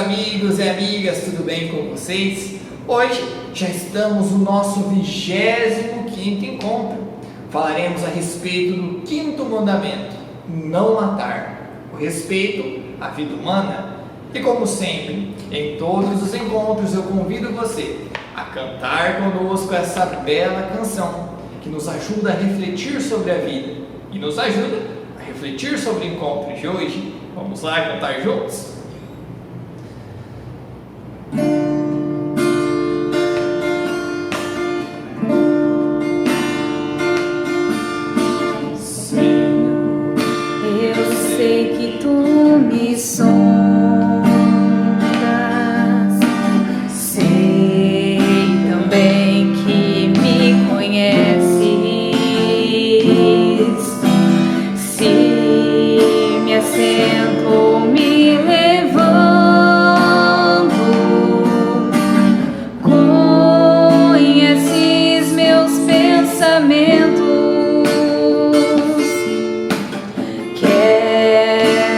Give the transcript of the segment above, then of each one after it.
amigos e amigas, tudo bem com vocês? Hoje já estamos no nosso 25º encontro. Falaremos a respeito do 5º mandamento, não matar, o respeito à vida humana. E como sempre, em todos os encontros eu convido você a cantar conosco essa bela canção que nos ajuda a refletir sobre a vida e nos ajuda a refletir sobre o encontro de hoje. Vamos lá cantar juntos?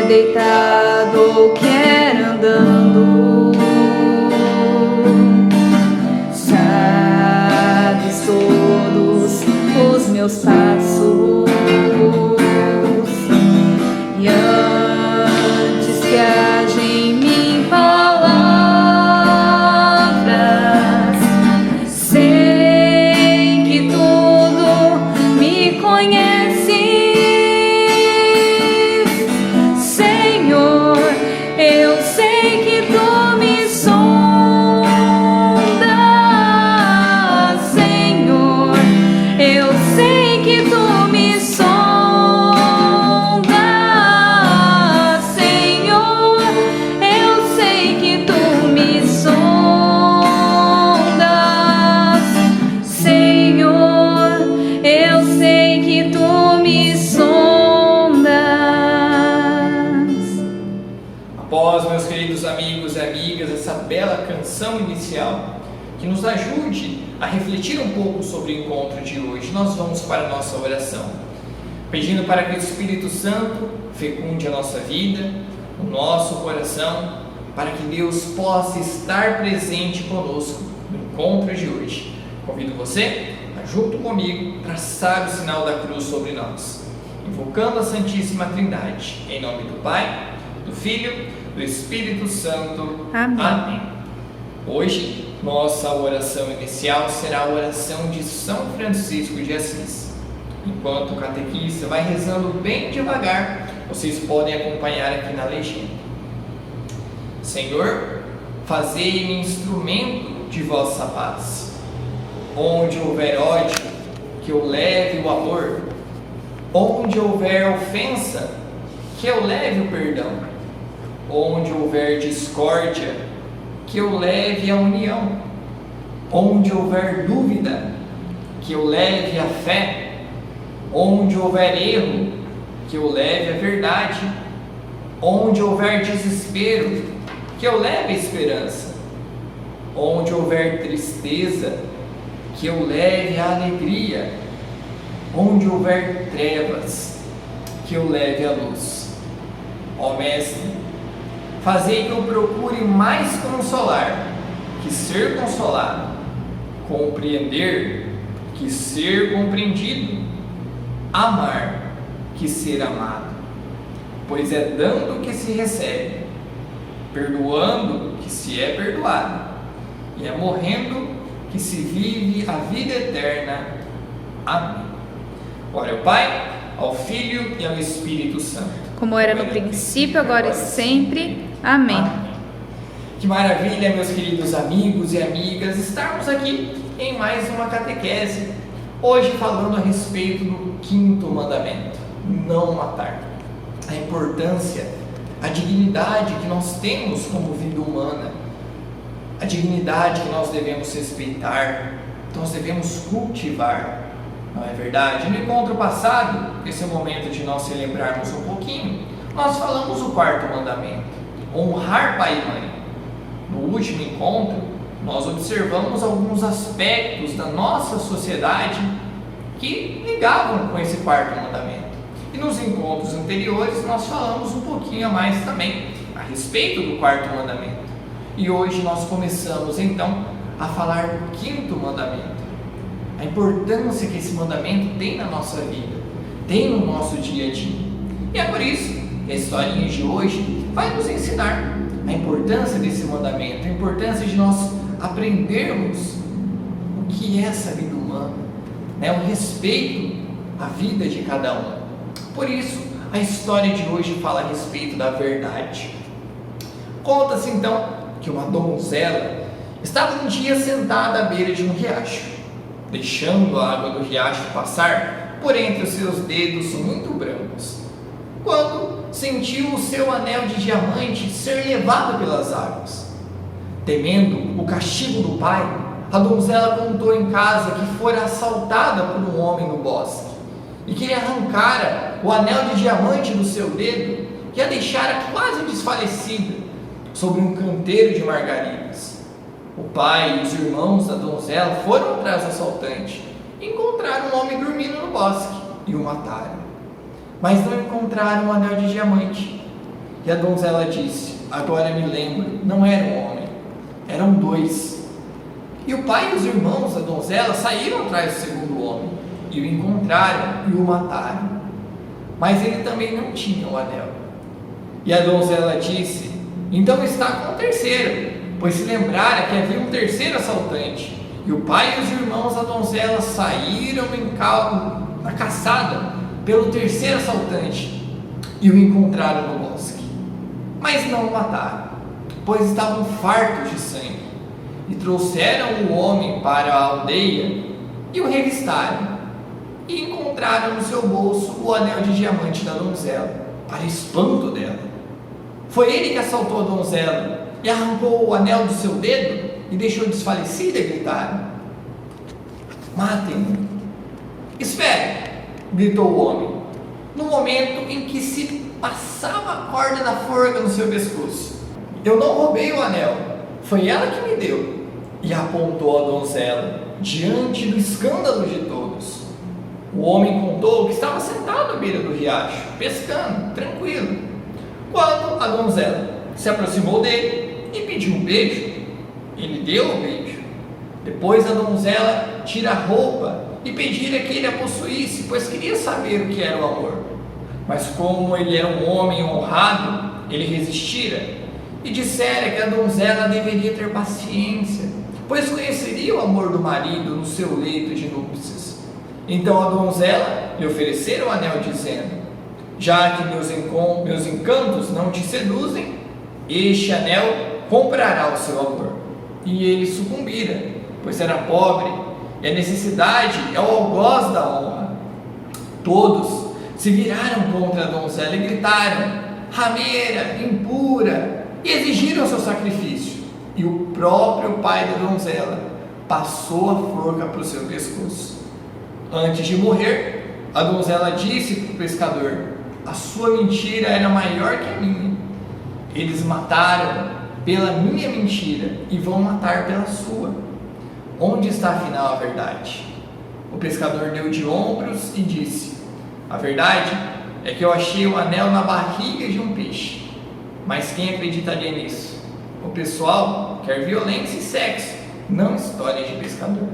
Deitado, quer andando, sabes todos os meus passos, e antes que haja em mim palavras, sei que tudo me conhece. Eu sei que tu me sondas, Senhor. Eu sei que tu me sondas, Senhor. Eu sei que tu me sondas, Senhor. Eu sei que tu me sondas. Após, meus queridos amigos e amigas, essa bela canção inicial que nos ajude a refletir um pouco sobre o encontro de hoje, nós vamos para a nossa oração, pedindo para que o Espírito Santo fecunde a nossa vida, o nosso coração, para que Deus possa estar presente conosco no encontro de hoje. Convido você a, junto comigo, traçar o sinal da cruz sobre nós, invocando a Santíssima Trindade, em nome do Pai, do Filho, do Espírito Santo. Amém. Amém. Hoje, nossa oração inicial será a oração de São Francisco de Assis. Enquanto o catequista vai rezando bem devagar, vocês podem acompanhar aqui na legenda. Senhor, fazei-me instrumento de vossa paz. Onde houver ódio, que eu leve o amor. Onde houver ofensa, que eu leve o perdão. Onde houver discórdia, que eu leve a união. Onde houver dúvida, que eu leve a fé. Onde houver erro, que eu leve a verdade. Onde houver desespero, que eu leve a esperança. Onde houver tristeza, que eu leve a alegria. Onde houver trevas, que eu leve a luz. Ó Mestre, fazei que eu procure mais consolar que ser consolado, compreender que ser compreendido, amar que ser amado. Pois é dando que se recebe, perdoando que se é perdoado, e é morrendo que se vive a vida eterna. Amém. Glória ao Pai, ao Filho e ao Espírito Santo, como era no princípio, agora e sempre. Amém. Amém. Que maravilha, meus queridos amigos e amigas, estarmos aqui em mais uma catequese, hoje falando a respeito do 5º mandamento, não matar. A importância, a dignidade que nós temos como vida humana, a dignidade que nós devemos respeitar, que nós devemos cultivar. Não é verdade? No encontro passado, esse é o momento de nós celebrarmos um pouquinho, nós falamos o 4º mandamento, honrar pai e mãe. No último encontro, nós observamos alguns aspectos da nossa sociedade que ligavam com esse 4º mandamento. E nos encontros anteriores nós falamos um pouquinho a mais também a respeito do 4º mandamento. E hoje nós começamos então a falar do quinto mandamento, a importância que esse mandamento tem na nossa vida, tem no nosso dia a dia. E é por isso que a historinha de hoje vai nos ensinar a importância desse mandamento, a importância de nós aprendermos o que é essa vida humana, o respeito à vida de cada um. Por isso, a história de hoje fala a respeito da verdade. Conta-se então que uma donzela estava um dia sentada à beira de um riacho, deixando a água do riacho passar por entre os seus dedos muito brancos, quando sentiu o seu anel de diamante ser levado pelas águas. Temendo o castigo do pai, a donzela contou em casa que fora assaltada por um homem no bosque e que lhe arrancara o anel de diamante do seu dedo e a deixara quase desfalecida sobre um canteiro de margaridas. O pai e os irmãos da donzela foram atrás do assaltante e encontraram um homem dormindo no bosque e o mataram. Mas não encontraram o anel de diamante. E a donzela disse: agora me lembro, não era um homem, eram dois. E o pai e os irmãos da donzela saíram atrás do segundo homem e o encontraram e o mataram. Mas ele também não tinha o anel. E a donzela disse: então está com o terceiro, pois se lembrara que havia um terceiro assaltante. E o pai e os irmãos da donzela saíram na caçada pelo terceiro assaltante e o encontraram no bosque, mas não o mataram, pois estavam fartos de sangue, e trouxeram o homem para a aldeia e o revistaram, e encontraram no seu bolso o anel de diamante da donzela, para espanto dela. Foi ele que assaltou a donzela e arrancou o anel do seu dedo e deixou desfalecida, e gritaram: matem-no. Espere, gritou o homem, no momento em que se passava a corda da forca no seu pescoço. Eu não roubei o anel, foi ela que me deu. E apontou a donzela diante do escândalo de todos. O homem contou que estava sentado à beira do riacho, pescando, tranquilo, quando a donzela se aproximou dele e pediu um beijo. Ele deu o beijo. Depois a donzela tira a roupa e pedira que ele a possuísse, pois queria saber o que era o amor. Mas como ele era um homem honrado, ele resistira e dissera que a donzela deveria ter paciência, pois conheceria o amor do marido no seu leito de núpcias. Então a donzela lhe oferecera o anel, dizendo: já que meus encantos não te seduzem, este anel comprará o seu amor. E ele sucumbira, pois era pobre, e a necessidade é o algoz da honra. Todos se viraram contra a donzela e gritaram: rameira, impura, e exigiram seu sacrifício. E o próprio pai da donzela passou a forca para o seu pescoço. Antes de morrer, a donzela disse para o pescador: a sua mentira era maior que a minha. Eles mataram pela minha mentira e vão matar pela sua. Onde está afinal a verdade? O pescador deu de ombros e disse: a verdade é que eu achei o anel na barriga de um peixe. Mas quem acreditaria nisso? O pessoal quer violência e sexo, não histórias de pescador.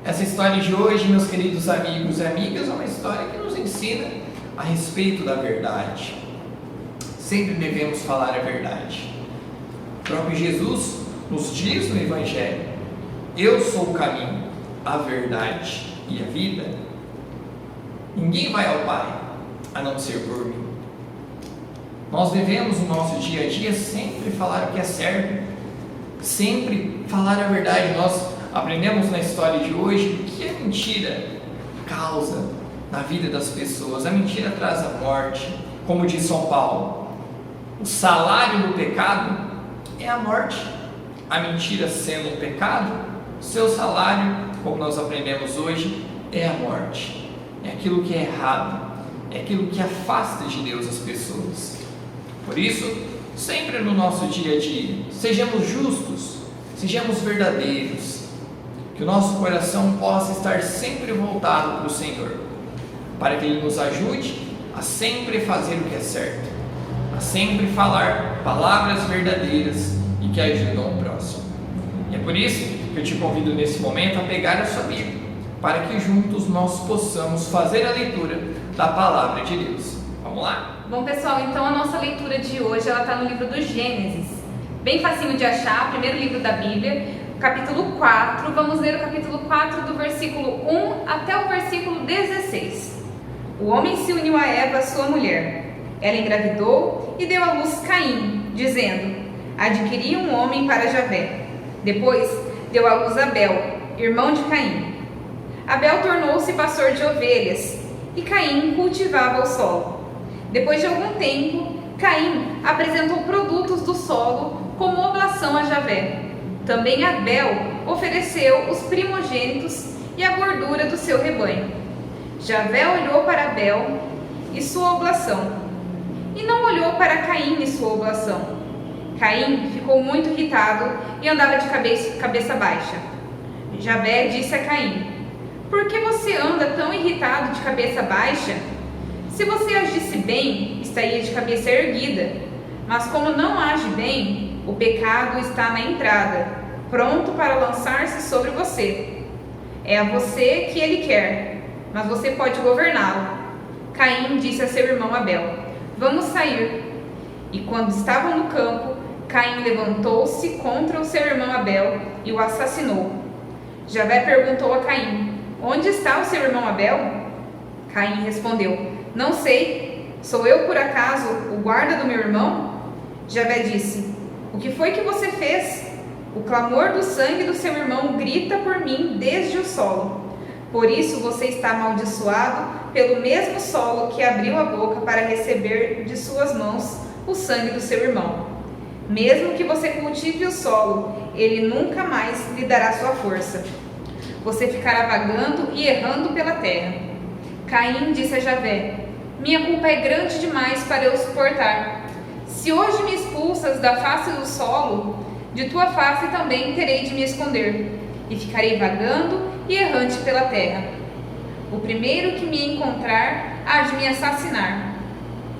Essa história de hoje, meus queridos amigos e amigas, é uma história que nos ensina a respeito da verdade. Sempre devemos falar a verdade. O próprio Jesus nos diz no Evangelho: eu sou o caminho, a verdade e a vida. Ninguém vai ao Pai a não ser por mim. Nós devemos no nosso dia a dia sempre falar o que é certo, sempre falar a verdade. Nós aprendemos na história de hoje que a mentira causa na vida das pessoas. A mentira traz a morte, como diz São Paulo. O salário do pecado é a morte. A mentira sendo um pecado, seu salário, como nós aprendemos hoje, é a morte. É aquilo que é errado, é aquilo que afasta de Deus as pessoas. Por isso, sempre no nosso dia a dia, sejamos justos, sejamos verdadeiros, que o nosso coração possa estar sempre voltado para o Senhor, para que Ele nos ajude a sempre fazer o que é certo, a a sempre falar palavras verdadeiras e que ajudam o próximo. E é por isso que eu te convido nesse momento a pegar a sua Bíblia, para que juntos nós possamos fazer a leitura da Palavra de Deus. Vamos lá? Bom, pessoal, então a nossa leitura de hoje ela está no livro do Gênesis. Bem facinho de achar, primeiro livro da Bíblia, capítulo 4. Vamos ler o capítulo 4 do versículo 1 até o versículo 16. O homem se uniu a Eva, sua mulher. Ela engravidou e deu à luz Caim, dizendo: adquiri um homem para Javé. Depois deu à luz Abel, irmão de Caim. Abel tornou-se pastor de ovelhas e Caim cultivava o solo. Depois de algum tempo, Caim apresentou produtos do solo como oblação a Javé. Também Abel ofereceu os primogênitos e a gordura do seu rebanho. Javé olhou para Abel e sua oblação, e não olhou para Caim e sua oblação. Caim ficou muito irritado e andava de cabeça baixa. Javé disse a Caim: por que você anda tão irritado de cabeça baixa? Se você agisse bem, estaria de cabeça erguida. Mas como não age bem, o pecado está na entrada, pronto para lançar-se sobre você. É a você que ele quer, mas você pode governá-lo. Caim disse a seu irmão Abel: vamos sair. E quando estavam no campo, Caim levantou-se contra o seu irmão Abel e o assassinou. Javé perguntou a Caim: onde está o seu irmão Abel? Caim respondeu: não sei. Sou eu por acaso o guarda do meu irmão? Javé disse: o que foi que você fez? O clamor do sangue do seu irmão grita por mim desde o solo. Por isso você está amaldiçoado pelo mesmo solo que abriu a boca para receber de suas mãos o sangue do seu irmão. Mesmo que você cultive o solo, ele nunca mais lhe dará sua força. Você ficará vagando e errando pela terra. Caim disse a Javé: minha culpa é grande demais para eu suportar. Se hoje me expulsas da face do solo, de tua face também terei de me esconder, e ficarei vagando e errante pela terra. O primeiro que me encontrar há de me assassinar.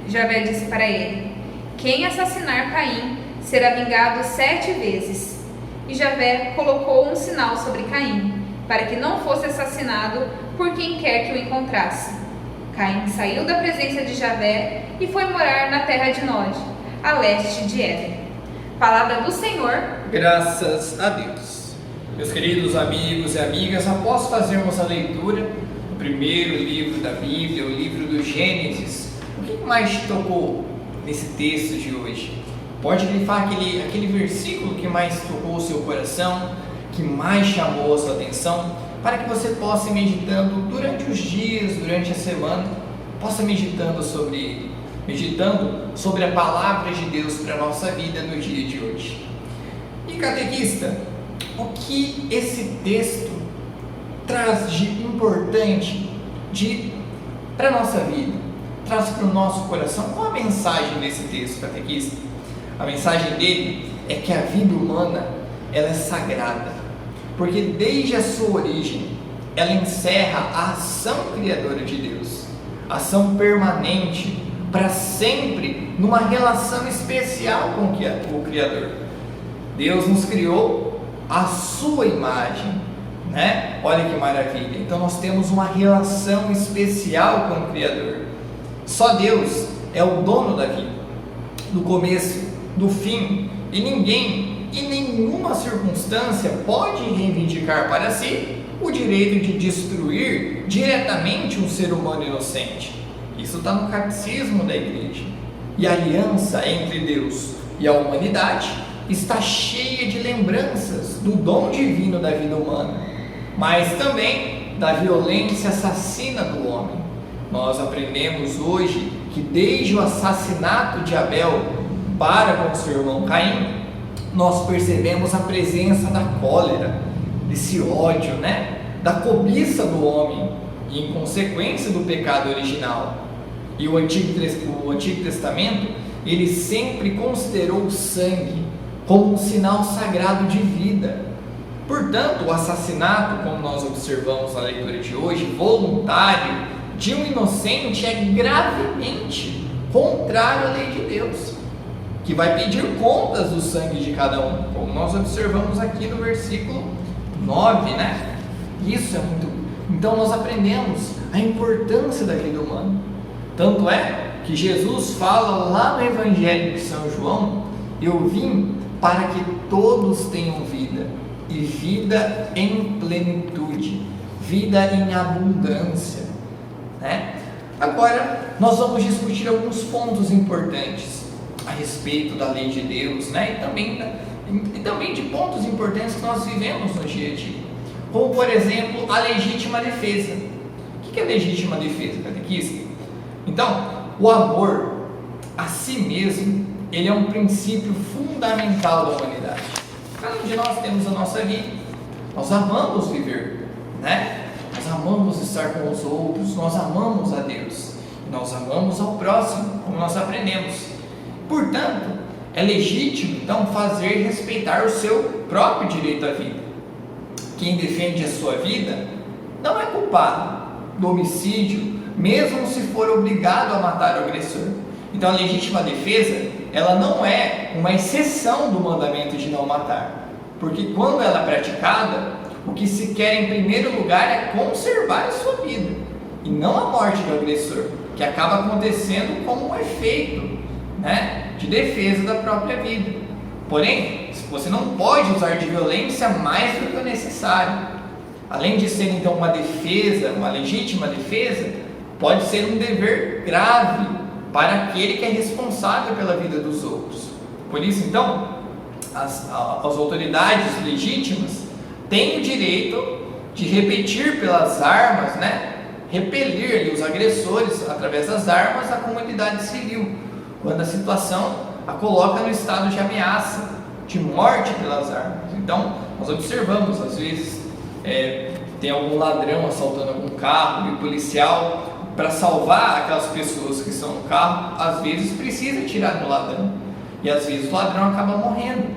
Javé disse para ele: quem assassinar Caim será vingado 7 vezes. E Javé colocou um sinal sobre Caim, para que não fosse assassinado por quem quer que o encontrasse. Caim saiu da presença de Javé e foi morar na terra de Nod, a leste de Éden. Palavra do Senhor. Graças a Deus. Meus queridos amigos e amigas, após fazermos a leitura do primeiro livro da Bíblia, o livro do Gênesis, o que mais te tocou nesse texto de hoje? Pode grifar aquele versículo que mais tocou o seu coração, que mais chamou a sua atenção, para que você possa ir meditando durante os dias, durante a semana, possa meditando sobre a palavra de Deus para a nossa vida no dia de hoje. E catequista, o que esse texto traz de importante para a nossa vida, traz para o nosso coração? Qual a mensagem desse texto, catequista? A mensagem dele é que a vida humana ela é sagrada, porque desde a sua origem ela encerra a ação criadora de Deus, ação permanente, para sempre, numa relação especial com o Criador. Deus nos criou à sua imagem, né? Olha que maravilha. Então nós temos uma relação especial com o Criador. Só Deus é o dono da vida, do começo, do fim, e ninguém, em nenhuma circunstância, pode reivindicar para si o direito de destruir diretamente um ser humano inocente. Isso está no catecismo da igreja. E a aliança entre Deus e a humanidade está cheia de lembranças do dom divino da vida humana, mas também da violência assassina do homem. Nós aprendemos hoje que desde o assassinato de Abel para com seu irmão Caim, nós percebemos a presença da cólera, desse ódio, da cobiça do homem, e em consequência do pecado original. E o Antigo Testamento, ele sempre considerou o sangue como um sinal sagrado de vida. Portanto, o assassinato, como nós observamos na leitura de hoje, voluntário, de um inocente é gravemente contrário à lei de Deus, que vai pedir contas do sangue de cada um, como nós observamos aqui no versículo 9, né? Isso é muito... Então nós aprendemos a importância da vida humana. Tanto é que Jesus fala lá no Evangelho de São João: eu vim para que todos tenham vida, e vida em plenitude, vida em abundância, né? Agora nós vamos discutir alguns pontos importantes a respeito da lei de Deus, né? E também de pontos importantes que nós vivemos no dia a dia, como por exemplo a legítima defesa. O que é legítima defesa, catequista? Então, o amor a si mesmo, ele é um princípio fundamental da humanidade. Cada um de nós temos a nossa vida, nós amamos viver, né? Nós amamos estar com os outros, nós amamos a Deus, nós amamos ao próximo, como nós aprendemos. Portanto, é legítimo então fazer respeitar o seu próprio direito à vida. Quem defende a sua vida não é culpado do homicídio, mesmo se for obrigado a matar o agressor. Então a legítima defesa, ela não é uma exceção do mandamento de não matar, porque quando ela é praticada, o que se quer em primeiro lugar é conservar a sua vida, e não a morte do agressor, que acaba acontecendo como um efeito, né, de defesa da própria vida. Porém, você não pode usar de violência mais do que o necessário. Além de ser então uma defesa, uma legítima defesa, pode ser um dever grave para aquele que é responsável pela vida dos outros. Por isso então, as autoridades legítimas têm o direito de repetir pelas armas, né, repelir ali os agressores através das armas à comunidade civil, quando a situação a coloca no estado de ameaça, de morte pelas armas. Então, nós observamos, às vezes, tem algum ladrão assaltando algum carro e o policial, para salvar aquelas pessoas que estão no carro, às vezes precisa atirar no ladrão, e às vezes o ladrão acaba morrendo,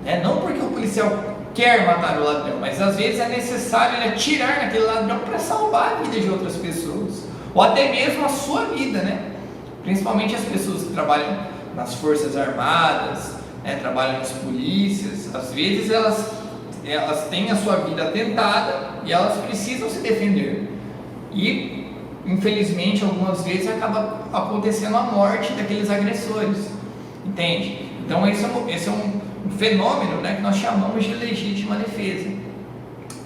né? Não porque o policial quer matar o ladrão, mas às vezes é necessário ele atirar naquele ladrão para salvar a vida de outras pessoas, ou até mesmo a sua vida, né? Principalmente as pessoas que trabalham nas forças armadas, né, trabalham nas polícias, às vezes elas têm a sua vida atentada e elas precisam se defender, e infelizmente algumas vezes acaba acontecendo a morte daqueles agressores, entende? Então esse é um fenômeno, né, que nós chamamos de legítima defesa.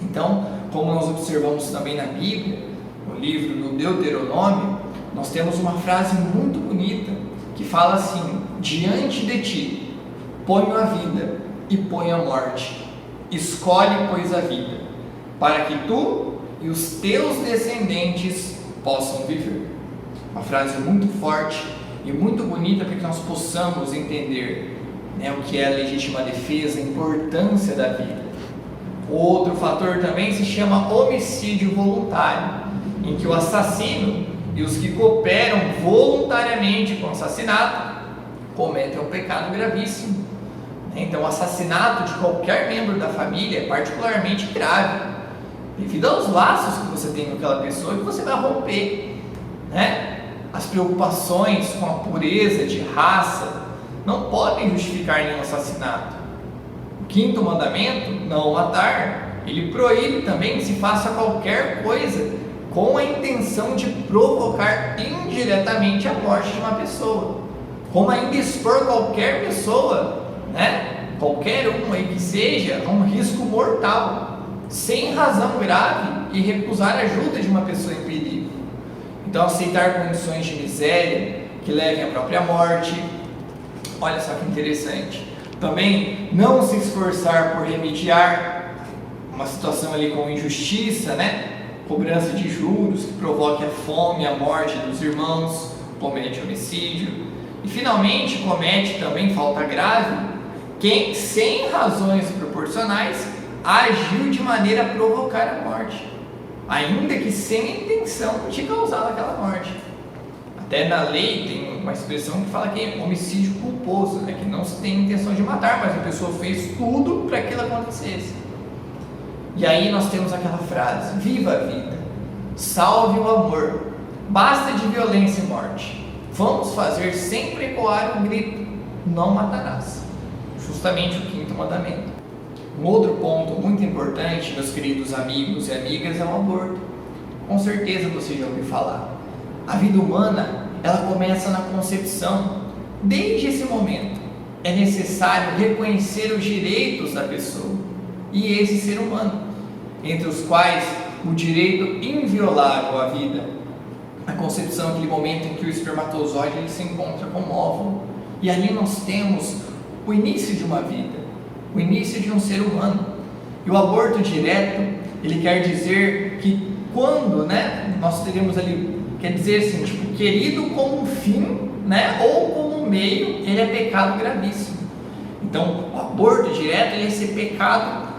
Então, como nós observamos também na Bíblia, no livro do Deuteronômio, nós temos uma frase muito bonita que fala assim: diante de ti ponho a vida e ponho a morte, escolhe pois a vida, para que tu e os teus descendentes possam viver. Uma frase muito forte e muito bonita para que nós possamos entender, né, o que é a legítima defesa, a importância da vida. Outro fator também se chama homicídio voluntário, em que o assassino e os que cooperam voluntariamente com o assassinato cometem um pecado gravíssimo. Então o assassinato de qualquer membro da família é particularmente grave, devido aos laços que você tem com aquela pessoa que você vai romper, né? As preocupações com a pureza de raça não podem justificar nenhum assassinato. O quinto mandamento, não matar, ele proíbe também que se faça qualquer coisa com a intenção de provocar indiretamente a morte de uma pessoa, como ainda expor qualquer pessoa, né, qualquer um aí que seja, a um risco mortal, sem razão grave, e recusar a ajuda de uma pessoa em perigo. Então, aceitar condições de miséria que levem à própria morte. Olha só que interessante. Também não se esforçar por remediar uma situação ali com injustiça, né? Cobrança de juros que provoque a fome e a morte dos irmãos, comete homicídio. E finalmente comete também falta grave quem, sem razões proporcionais, agiu de maneira a provocar a morte, ainda que sem a intenção de causar aquela morte. Até na lei tem uma expressão que fala que é homicídio culposo, né? Que não se tem intenção de matar, mas a pessoa fez tudo para que aquilo acontecesse. E aí nós temos aquela frase: viva a vida, salve o amor, basta de violência e morte, vamos fazer sempre ecoar o grito: não matarás. Justamente o 5º mandamento. Um outro ponto muito importante, meus queridos amigos e amigas, é o aborto. Com certeza você já ouviu falar. A vida humana, ela começa na concepção. Desde esse momento, é necessário reconhecer os direitos da pessoa e esse ser humano, entre os quais o direito inviolável à vida. A concepção é aquele momento em que o espermatozoide ele se encontra com o óvulo, e ali nós temos o início de uma vida, o início de um ser humano. E o aborto direto, ele quer dizer que quando, nós teremos ali, quer dizer assim, tipo, querido como um fim, ou como um meio, ele é pecado gravíssimo. Então, o aborto direto, ele é esse pecado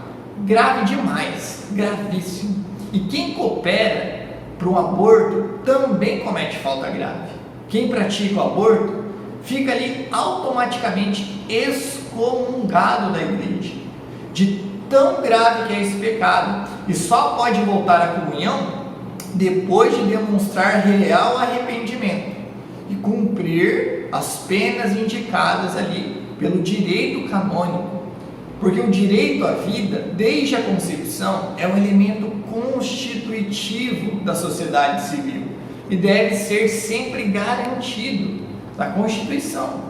grave demais, gravíssimo. E quem coopera para um aborto também comete falta grave. Quem pratica o aborto fica ali automaticamente excomungado da igreja, de tão grave que é esse pecado, e só pode voltar à comunhão depois de demonstrar real arrependimento e cumprir as penas indicadas ali pelo direito canônico, porque o direito à vida, desde a concepção, é um elemento constitutivo da sociedade civil e deve ser sempre garantido na Constituição.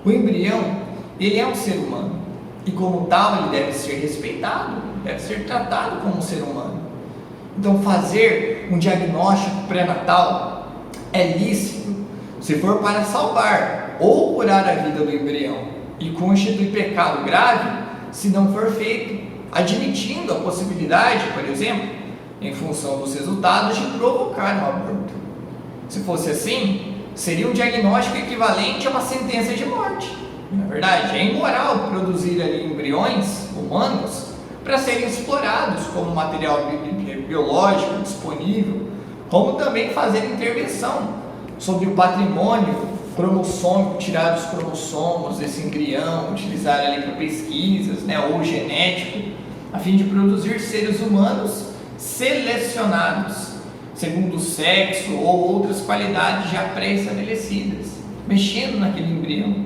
O embrião, ele é um ser humano e como tal ele deve ser respeitado, deve ser tratado como um ser humano. Então fazer um diagnóstico pré-natal é lícito se for para salvar ou curar a vida do embrião, e constitui pecado grave se não for feito, admitindo a possibilidade, por exemplo, em função dos resultados, de provocar um aborto. Se fosse assim, seria um diagnóstico equivalente a uma sentença de morte. Na verdade, é imoral produzir ali embriões humanos para serem explorados como material biológico disponível, como também fazer intervenção sobre o patrimônio cromossômico, tirar os cromossomos desse embrião, utilizar ali para pesquisas, ou genético, a fim de produzir seres humanos selecionados segundo o sexo ou outras qualidades já pré-estabelecidas, mexendo naquele embrião.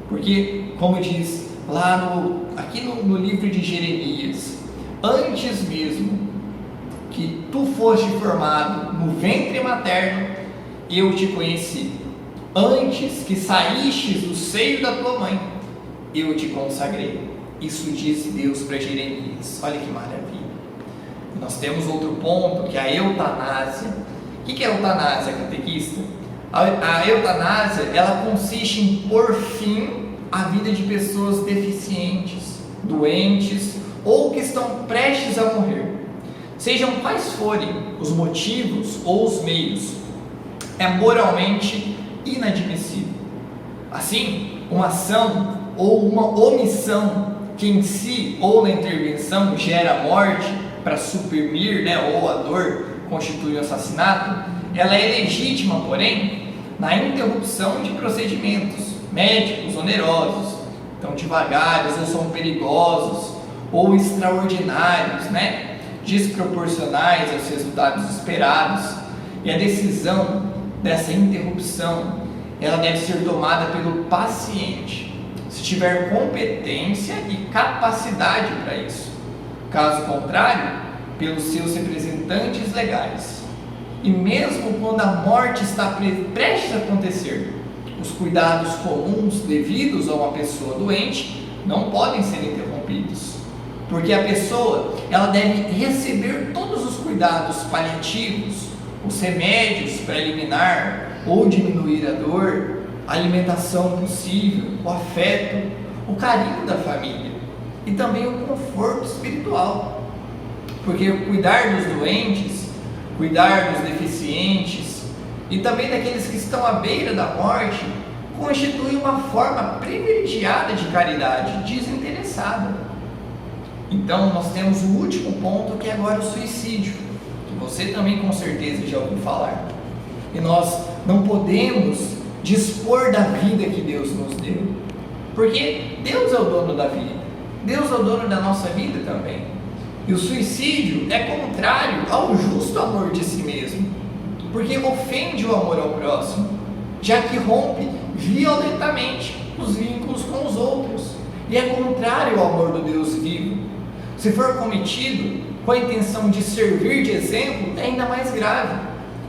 Porque, como diz lá aqui no livro de Jeremias, antes mesmo que tu foste formado no ventre materno, eu te conheci. Antes que saístes do seio da tua mãe, eu te consagrei. Isso diz Deus para Jeremias. Olha que maravilha. E nós temos outro ponto, que é a eutanásia. O que é a eutanásia, catequista? A eutanásia, ela consiste em pôr fim à vida de pessoas deficientes, doentes ou que estão prestes a morrer. Sejam quais forem os motivos ou os meios, é moralmente inadmissível. Assim, uma ação ou uma omissão que em si ou na intervenção gera morte para suprimir, ou a dor constitui o assassinato, ela é legítima, porém, na interrupção de procedimentos médicos onerosos, então devagares ou são perigosos ou extraordinários, desproporcionais aos resultados esperados, e a decisão dessa interrupção, ela deve ser tomada pelo paciente, se tiver competência e capacidade para isso. Caso contrário, pelos seus representantes legais. E mesmo quando a morte está prestes a acontecer, os cuidados comuns devidos a uma pessoa doente não podem ser interrompidos, porque a pessoa, ela deve receber todos os cuidados paliativos, os remédios para eliminar ou diminuir a dor, a alimentação possível, o afeto, o carinho da família e também o conforto espiritual, porque cuidar dos doentes, cuidar dos deficientes e também daqueles que estão à beira da morte constitui uma forma privilegiada de caridade desinteressada. Então nós temos o último ponto, que é agora o suicídio, que você também com certeza já ouviu falar. E nós não podemos dispor da vida que Deus nos deu, porque Deus é o dono da vida, Deus é o dono da nossa vida também. E o suicídio é contrário ao justo amor de si mesmo, porque ofende o amor ao próximo. já que rompe violentamente os vínculos com os outros e é contrário ao amor do Deus vivo. Se for cometido com a intenção de servir de exemplo, é ainda mais grave,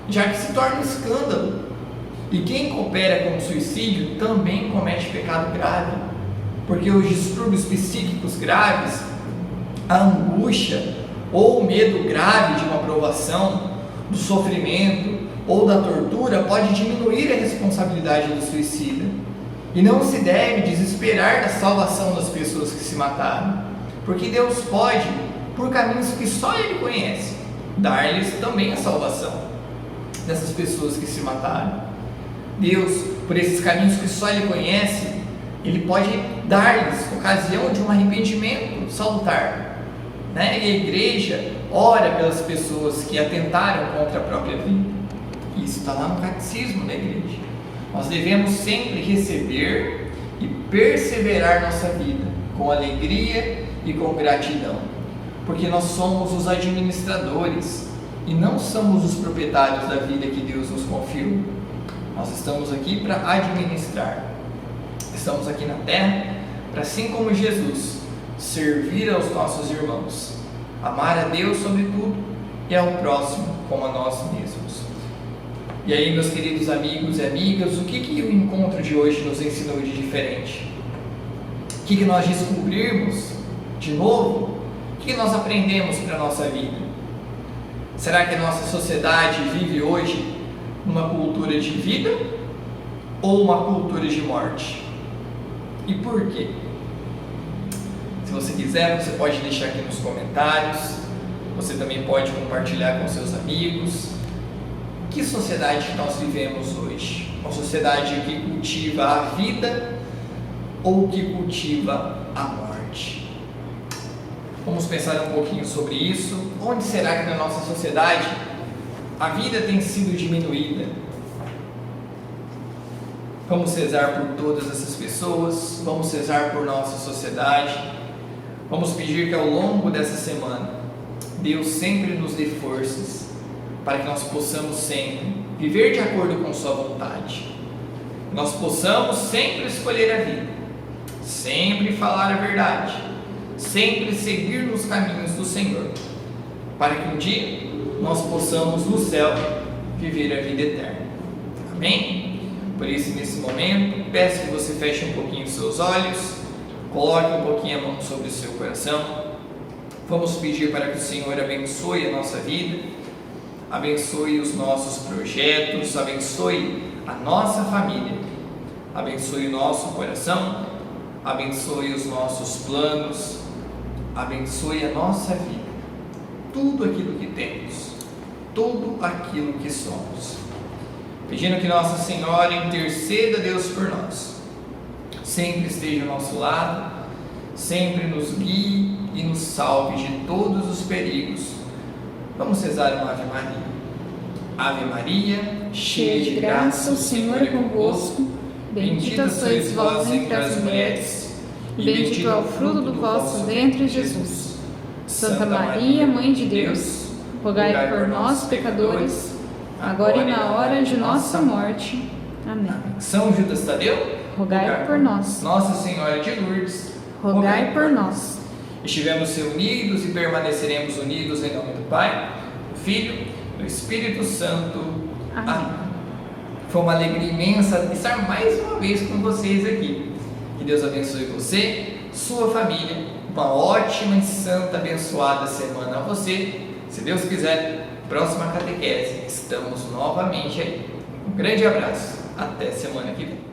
já que se torna um escândalo. E quem coopera com o suicídio também comete pecado grave, porque os distúrbios psíquicos graves, a angústia ou o medo grave de uma provação, do sofrimento ou da tortura pode diminuir a responsabilidade do suicida. E não se deve desesperar da salvação das pessoas que se mataram, porque Deus pode, por caminhos que só Ele conhece, dar-lhes também a salvação dessas pessoas que se mataram. Deus, por esses caminhos que só Ele conhece, Ele pode dar-lhes ocasião de um arrependimento salutar, né? E a igreja ora pelas pessoas que atentaram contra a própria vida. Isso está lá no catecismo da igreja. Nós devemos sempre receber e perseverar nossa vida com alegria e com gratidão, porque nós somos os administradores e não somos os proprietários da vida que Deus nos confiou. Nós estamos aqui para administrar. Estamos aqui na terra para, assim como Jesus, servir aos nossos irmãos, amar a Deus sobre tudo e ao próximo como a nós mesmos. E aí, meus queridos amigos e amigas, o que o encontro de hoje nos ensinou de diferente? O que nós descobrimos de novo? O que nós aprendemos para a nossa vida? Será que a nossa sociedade vive hoje uma cultura de vida ou uma cultura de morte? E por quê? Se você quiser, você pode deixar aqui nos comentários. Você também pode compartilhar com seus amigos. Que sociedade nós vivemos hoje? Uma sociedade que cultiva a vida ou que cultiva a morte? Vamos pensar um pouquinho sobre isso. Onde será que na nossa sociedade a vida tem sido diminuída? Vamos rezar por todas essas pessoas, vamos rezar por nossa sociedade, vamos pedir que ao longo dessa semana Deus sempre nos dê forças para que nós possamos sempre viver de acordo com sua vontade, nós possamos sempre escolher a vida, sempre falar a verdade, sempre seguir nos caminhos do Senhor, para que um dia nós possamos no céu viver a vida eterna. Amém? Por isso, nesse momento, peço que você feche um pouquinho os seus olhos, coloque um pouquinho a mão sobre o seu coração. Vamos pedir para que o Senhor abençoe a nossa vida, abençoe os nossos projetos, abençoe a nossa família, abençoe o nosso coração, abençoe os nossos planos, abençoe a nossa vida, tudo aquilo que temos, tudo aquilo que somos. Pedindo que Nossa Senhora interceda a Deus por nós, sempre esteja ao nosso lado, sempre nos guie e nos salve de todos os perigos. Vamos rezar uma Ave Maria. Ave Maria, cheia de graça, o Senhor é convosco. Bendita sois vós entre as mulheres, e bendito é o fruto do vosso ventre, Jesus. Santa Maria, Mãe de Deus, rogai por nós, pecadores, agora e na hora de nossa morte. Amém. São Judas Tadeu, rogai por nós. Nossa Senhora de Lourdes, Rogai por nós. Estivemos reunidos e permaneceremos unidos em nome do Pai, do Filho, do Espírito Santo. Amém. Foi uma alegria imensa estar mais uma vez com vocês aqui. Que Deus abençoe você, sua família. Uma ótima e santa, abençoada semana a você. Se Deus quiser, próxima catequese, estamos novamente aí. Um grande abraço. Até semana que vem.